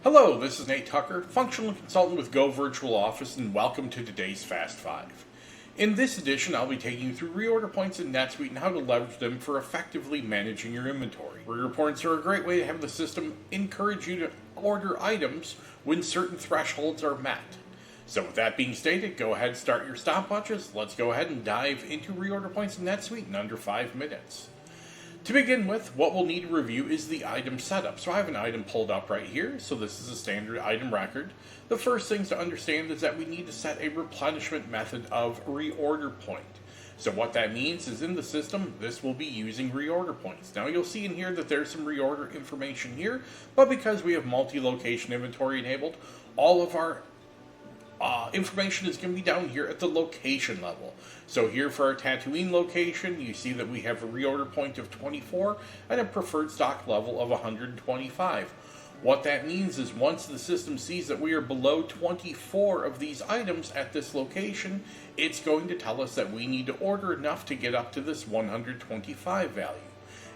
Hello, this is Nate Tucker, Functional Consultant with goVirtualOffice, and welcome to today's Fast 5. In this edition, I'll be taking you through reorder points in NetSuite and how to leverage them for effectively managing your inventory. Reorder points are a great way to have the system encourage you to order items when certain thresholds are met. So with that being stated, go ahead and start your stopwatches. Let's go ahead and dive into reorder points in NetSuite in under 5 minutes. To begin with, what we'll need to review is the item setup. So I have an item pulled up right here. So this is a standard item record. The first things to understand is that we need to set a replenishment method of reorder point. So what that means is in the system, this will be using reorder points. Now you'll see in here that there's some reorder information here, but because we have multi-location inventory enabled, all of our information is going to be down here at the location level. So here for our Tatooine location, you see that we have a reorder point of 24 and a preferred stock level of 125. What that means is once the system sees that we are below 24 of these items at this location, it's going to tell us that we need to order enough to get up to this 125 value.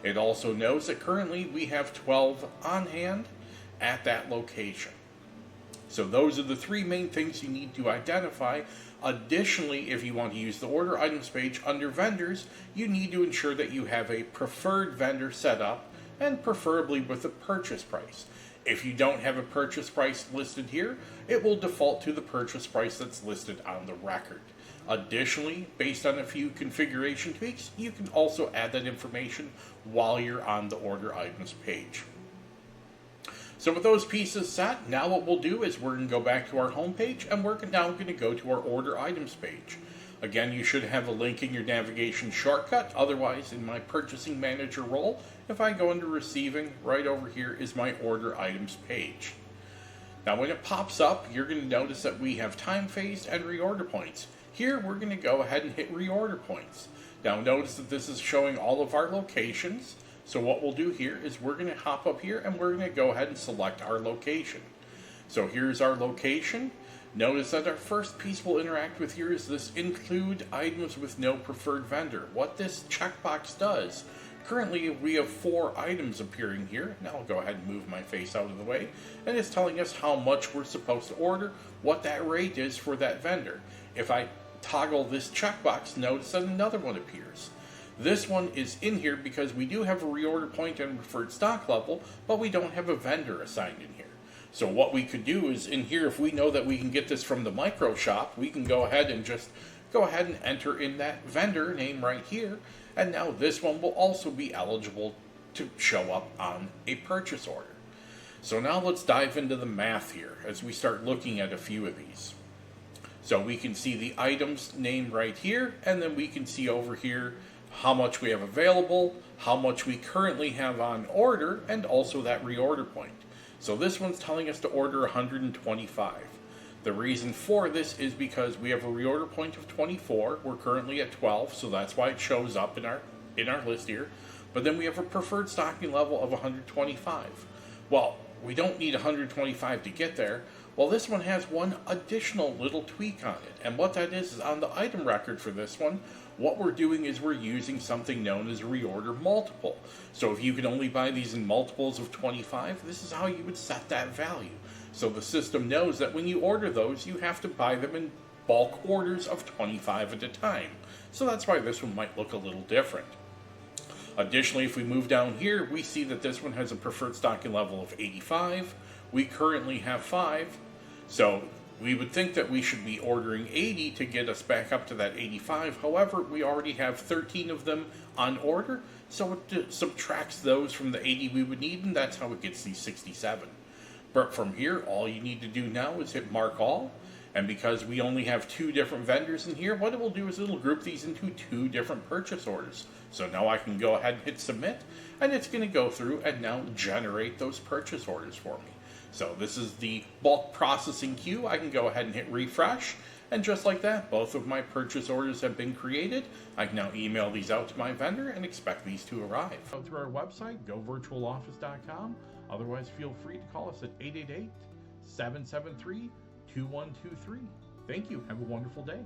It also knows that currently we have 12 on hand at that location. So those are the three main things you need to identify. Additionally, if you want to use the order items page under vendors, you need to ensure that you have a preferred vendor set up and preferably with a purchase price. If you don't have a purchase price listed here, it will default to the purchase price that's listed on the record. Additionally, based on a few configuration tweaks, you can also add that information while you're on the order items page. So with those pieces set, now what we'll do is we're going to go back to our home page and we're now going to go to our order items page. Again, you should have a link in your navigation shortcut. Otherwise, in my purchasing manager role, if I go into receiving, right over here is my order items page. Now when it pops up, you're going to notice that we have time phased and reorder points. Here we're going to go ahead and hit reorder points. Now notice that this is showing all of our locations. So what we'll do here is we're going to hop up here and we're going to go ahead and select our location. So here's our location. Notice that our first piece we'll interact with here is this include items with no preferred vendor. What this checkbox does, currently we have 4 items appearing here. Now I'll go ahead and move my face out of the way. And it's telling us how much we're supposed to order, what that rate is for that vendor. If I toggle this checkbox, notice that another one appears. This one is in here because we do have a reorder point and preferred stock level, but we don't have a vendor assigned in here. So what we could do is in here, if we know that we can get this from the micro shop, we can go ahead and just go ahead and enter in that vendor name right here. And now this one will also be eligible to show up on a purchase order. So now let's dive into the math here as we start looking at a few of these. So we can see the items name right here, and then we can see over here how much we have available, how much we currently have on order, and also that reorder point. So this one's telling us to order 125. The reason for this is because we have a reorder point of 24. We're currently at 12, so that's why it shows up in our list here. But then we have a preferred stocking level of 125. Well, we don't need 125 to get there. Well, this one has one additional little tweak on it. And what that is on the item record for this one, what we're doing is we're using something known as reorder multiple. So if you can only buy these in multiples of 25, this is how you would set that value. So the system knows that when you order those, you have to buy them in bulk orders of 25 at a time. So that's why this one might look a little different. Additionally, if we move down here, we see that this one has a preferred stocking level of 85. We currently have 5. So we would think that we should be ordering 80 to get us back up to that 85. However, we already have 13 of them on order, so it subtracts those from the 80 we would need, and that's how it gets these 67. But from here, all you need to do now is hit Mark All, and because we only have 2 different vendors in here, what it will do is it'll group these into 2 different purchase orders. So now I can go ahead and hit Submit, and it's going to go through and now generate those purchase orders for me. So this is the bulk processing queue. I can go ahead and hit refresh, and just like that, both of my purchase orders have been created. I can now email these out to my vendor and expect these to arrive. Go through our website, goVirtualOffice.com. Otherwise, feel free to call us at 888-773-2123. Thank you. Have a wonderful day.